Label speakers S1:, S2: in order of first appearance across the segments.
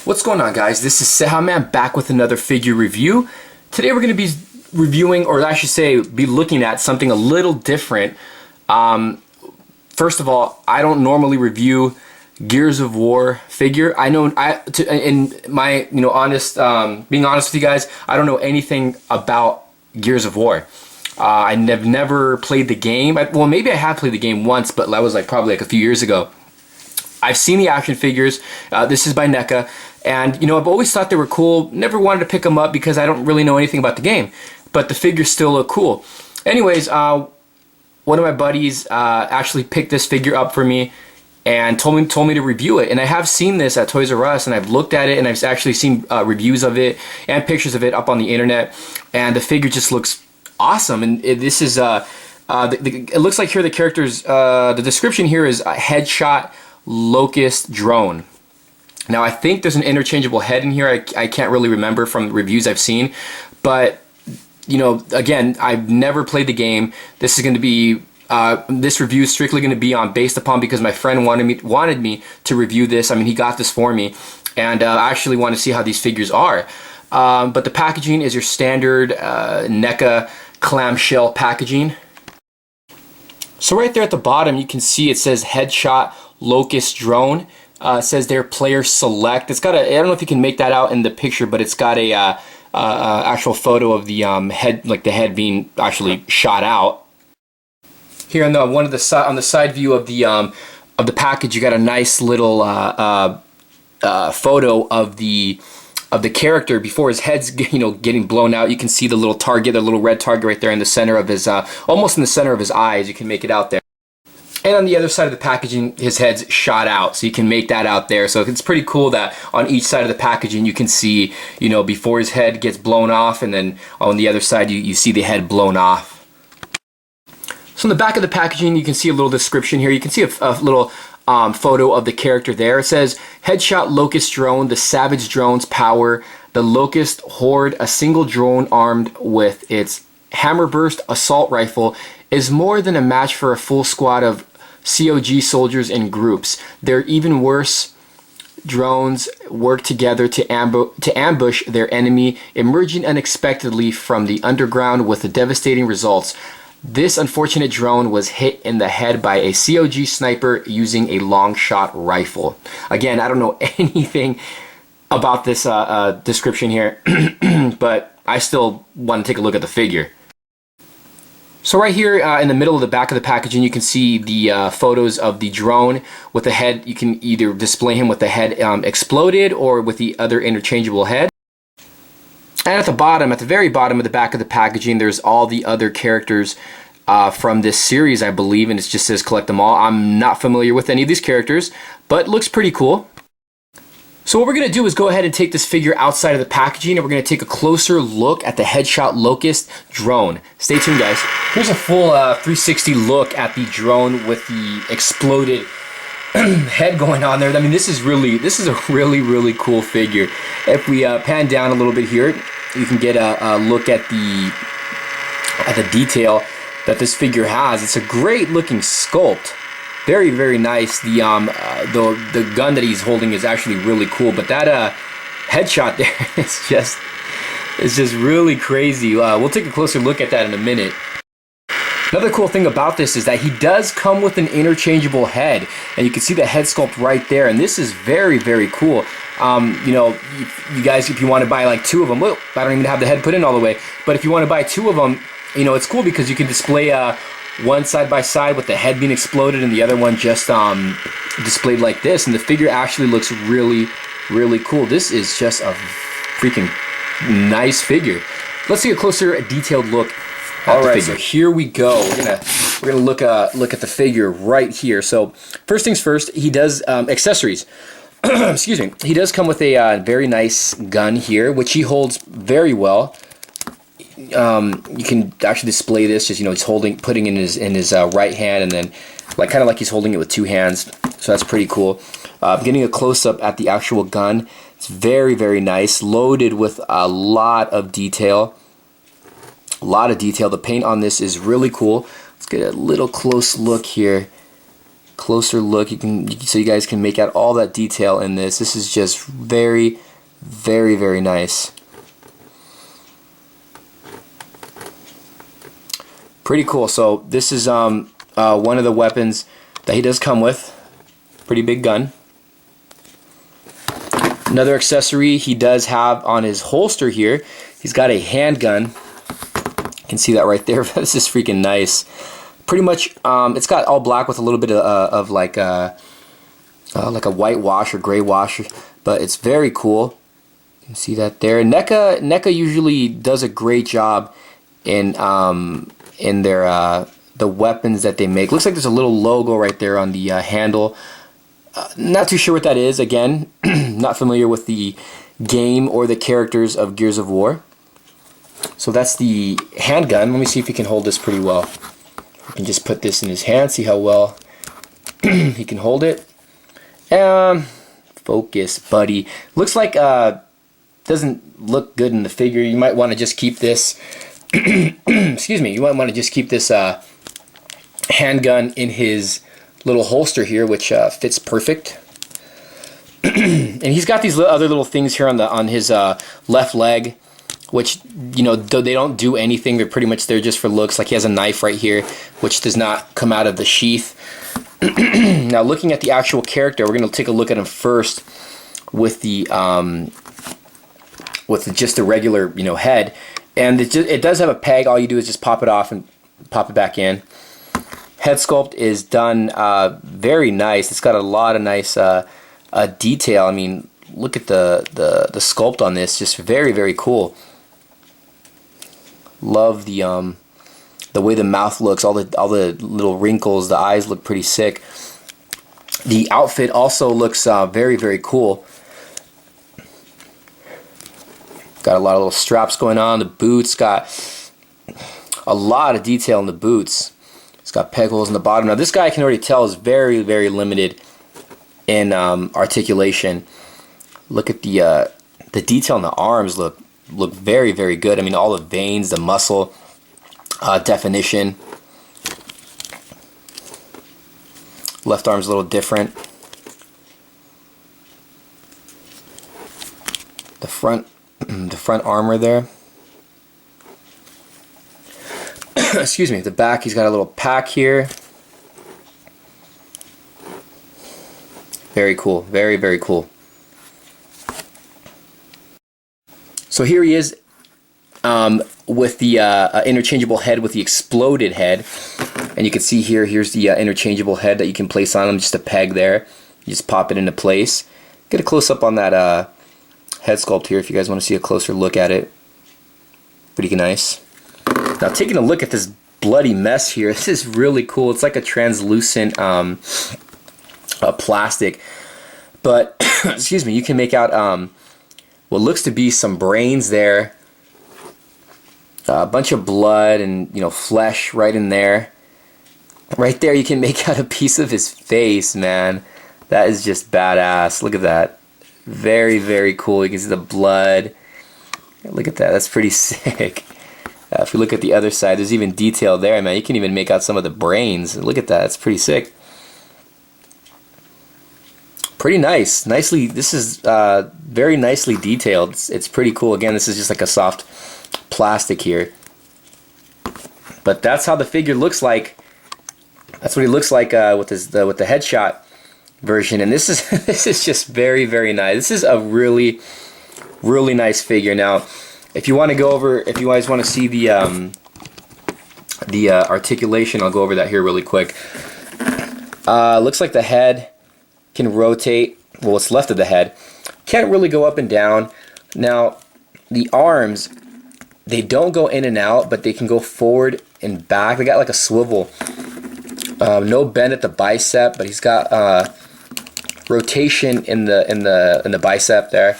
S1: What's going on, guys? This is cejaman back with another figure review. Today we're going to be reviewing, or I should say be looking at something a little different. First of all, I don't normally review Gears of War figure. I know, in my honest, being honest with you guys, I don't know anything about Gears of War. I've never played the game. Well, maybe I have played the game once, but that was probably a few years ago. I've seen the action figures. This is by NECA, and I've always thought they were cool. Never wanted to pick them up because I don't really know anything about the game, but the figures still look cool. Anyways, one of my buddies actually picked this figure up for me and told me to review it. And I have seen this at Toys R Us, and I've looked at it, and I've actually seen reviews of it and pictures of it up on the internet. And the figure just looks awesome. And this is it looks like here the characters. The description here is a headshot Locust drone. Now I think there's an interchangeable head in here. I can't really remember from the reviews I've seen, but again, I've never played the game. This is going to be this review is strictly going to be based upon because my friend wanted me to review this. I mean, he got this for me, and I actually want to see how these figures are. But the packaging is your standard NECA clamshell packaging. So right there at the bottom, you can see it says headshot Locust drone. It says there player select. It's got I don't know if you can make that out in the picture, but it's got a actual photo of the head, the head being actually shot out. Here on the side view of the package, you got a nice little photo of the character before his head's getting blown out. You can see the little target, the little red target right there in the center of his almost in the center of his eyes. You can make it out there. And on the other side of the packaging, his head's shot out, so you can make that out there. So it's pretty cool that on each side of the packaging you can see, before his head gets blown off, and then on the other side you see the head blown off. So in the back of the packaging, you can see a little description here. You can see a little photo of the character there. It says, headshot Locust drone, the savage drone's power. The Locust horde, a single drone armed with its hammerburst assault rifle, is more than a match for a full squad of COG soldiers in groups. Their even worse drones work together to ambush their enemy, emerging unexpectedly from the underground with the devastating results. This unfortunate drone was hit in the head by a COG sniper using a long shot rifle. Again, I don't know anything about this description here, but I still want to take a look at the figure. So right here in the middle of the back of the packaging, you can see the photos of the drone with the head. You can either display him with the head exploded or with the other interchangeable head. And at the bottom, at the very bottom of the back of the packaging, there's all the other characters from this series, I believe, and it just says collect them all. I'm not familiar with any of these characters, but looks pretty cool. So what we're going to do is go ahead and take this figure outside of the packaging, and we're going to take a closer look at the headshot Locust drone. Stay tuned, guys. Here's a full 360 look at the drone with the exploded head going on there. I mean, this is a really cool figure. If we pan down a little bit here, you can get a look at the detail that this figure has. It's a great looking sculpt. Very, very nice. The gun that he's holding is actually really cool, but that headshot there is just really crazy. We'll take a closer look at that in a minute. Another cool thing about this is that he does come with an interchangeable head, and you can see the head sculpt right there, and this is very, very cool. You guys, if you want to buy two of them, well, I don't even have the head put in all the way, but if you want to buy two of them, it's cool because you can display one side by side with the head being exploded and the other one just displayed like this, and the figure actually looks really, really cool. This is just a freaking nice figure. Let's take a closer, detailed look at the figure. So here we go. We're gonna look at the figure right here. So first things first, he does accessories. Excuse me. He does come with a very nice gun here, which he holds very well. You can actually display this, just he's putting in his right hand, and then kind of like he's holding it with two hands. So that's pretty cool. Getting a close up at the actual gun. It's very, very nice, loaded with a lot of detail. The paint on this is really cool. Let's get a little close look here closer look, so you guys can make out all that detail in this. This is just very, very, very nice. Pretty cool. So this is one of the weapons that he does come with. Pretty big gun. Another accessory he does have on his holster here, he's got a handgun. You can see that right there. This is freaking nice. Pretty much, it's got all black with a little bit of like a white wash or gray wash, but it's very cool. You can see that there. NECA usually does a great job in their the weapons that they make. Looks like there's a little logo right there on the handle. Not too sure what that is. Again, not familiar with the game or the characters of Gears of War. So that's the handgun. Let me see if he can hold this pretty well. We can just put this in his hand, see how well he can hold it. Focus, buddy. Looks like doesn't look good in the figure. You might want to just keep this. Excuse me. You might want to just keep this handgun in his little holster here, which fits perfect. And he's got these other little things here on his left leg, which, you know, they don't do anything. They're pretty much there just for looks. Like he has a knife right here, which does not come out of the sheath. Now, looking at the actual character, we're going to take a look at him first with the just the regular, you know, head. And it does have a peg. All you do is just pop it off and pop it back in. Head sculpt is done very nice. It's got a lot of nice detail. I mean, look at the sculpt on this. Just very, very cool. Love the way the mouth looks. All the little wrinkles. The eyes look pretty sick. The outfit also looks very, very cool. Got a lot of little straps going on. The boots got a lot of detail in the boots. It's got peg holes in the bottom. Now this guy, I can already tell, is very, very limited in articulation. Look at the detail in the arms. Look very, very good. I mean, all the veins, the muscle definition. Left arm's a little different. The front armor there. Excuse me. The back, he's got a little pack here. Very cool. Very, very cool. So here he is with the interchangeable head with the exploded head. And you can see here's the interchangeable head that you can place on him. Just a peg there. You just pop it into place. Get a close up on that head sculpt here if you guys want to see a closer look at it. Pretty nice. Now, taking a look at this bloody mess here, this is really cool. It's like a translucent plastic, but excuse me, you can make out what looks to be some brains there, a bunch of blood and, you know, flesh right in there. Right there, you can make out a piece of his face, man. That is just badass. Look at that. Very, very cool. You can see the blood. Look at that. That's pretty sick. If you look at the other side, there's even detail there, man. You can even make out some of the brains. Look at that. That's pretty sick. Pretty nice. This is very nicely detailed. It's pretty cool. Again, this is just like a soft plastic here. But that's how the figure looks like. That's what he looks like with the headshot version. And this is this is just very, very nice. This is a really, really nice figure. Now, if you want to go over, if you guys want to see the articulation, I'll go over that here really quick. Looks like the head can rotate. Well, what's left of the head can't really go up and down. Now, the arms, they don't go in and out, but they can go forward and back. They got like a swivel. No bend at the bicep, but he's got rotation in the bicep there.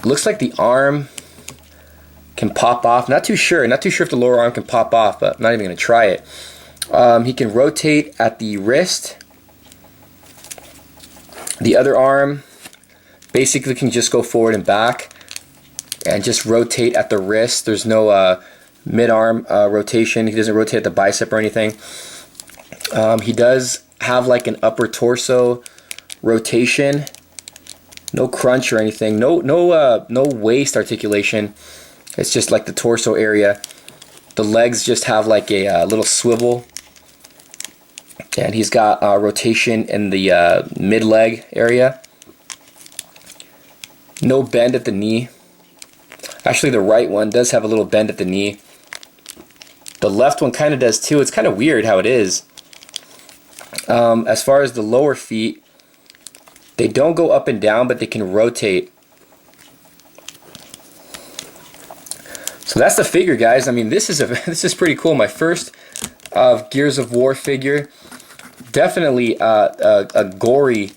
S1: Looks like the arm can pop off. Not too sure if the lower arm can pop off, but I'm not even going to try it. He can rotate at the wrist. The other arm basically can just go forward and back and just rotate at the wrist. There's no mid-arm rotation. He doesn't rotate at the bicep or anything. He does have like an upper torso rotation. No crunch or anything. No waist articulation. It's just like the torso area. The legs just have like a little swivel. And he's got rotation in the mid-leg area. No bend at the knee. Actually, the right one does have a little bend at the knee. The left one kind of does too. It's kind of weird how it is. As far as the lower feet, they don't go up and down, but they can rotate. So that's the figure, guys. I mean, this is pretty cool. My first Gears of War figure. Definitely a gory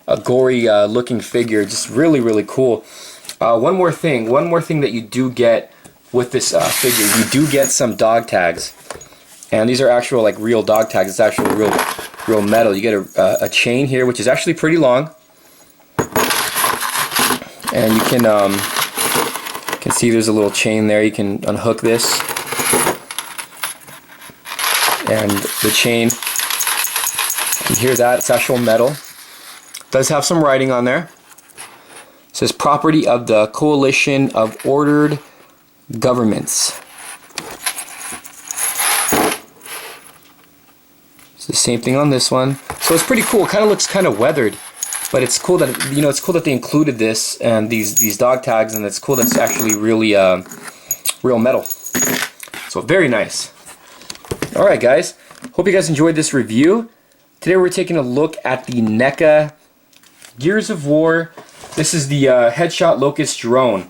S1: looking figure. Just really cool. One more thing that you do get with this figure, you do get some dog tags, and these are actual like real dog tags. It's actual real metal. You get a chain here, which is actually pretty long, and you can see there's a little chain there. You can unhook this, and the chain, you can hear that, it's actual metal. It does have some writing on there. It says property of the Coalition of Ordered Governments. It's the same thing on this one. So it's pretty cool. It kind of looks kind of weathered, but it's cool that it's cool that they included this and these dog tags, and it's cool that it's actually really real metal. So very nice. All right, guys. Hope you guys enjoyed this review. Today we're taking a look at the NECA Gears of War. This is the Headshot Locust drone.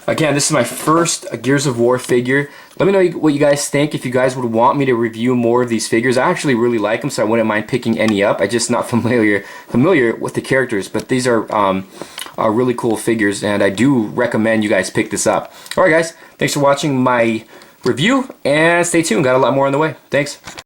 S1: Again, this is my first Gears of War figure. Let me know what you guys think. If you guys would want me to review more of these figures, I actually really like them, so I wouldn't mind picking any up. I'm just not familiar with the characters, but these are really cool figures, and I do recommend you guys pick this up. All right, guys. Thanks for watching my review, and stay tuned. Got a lot more on the way. Thanks.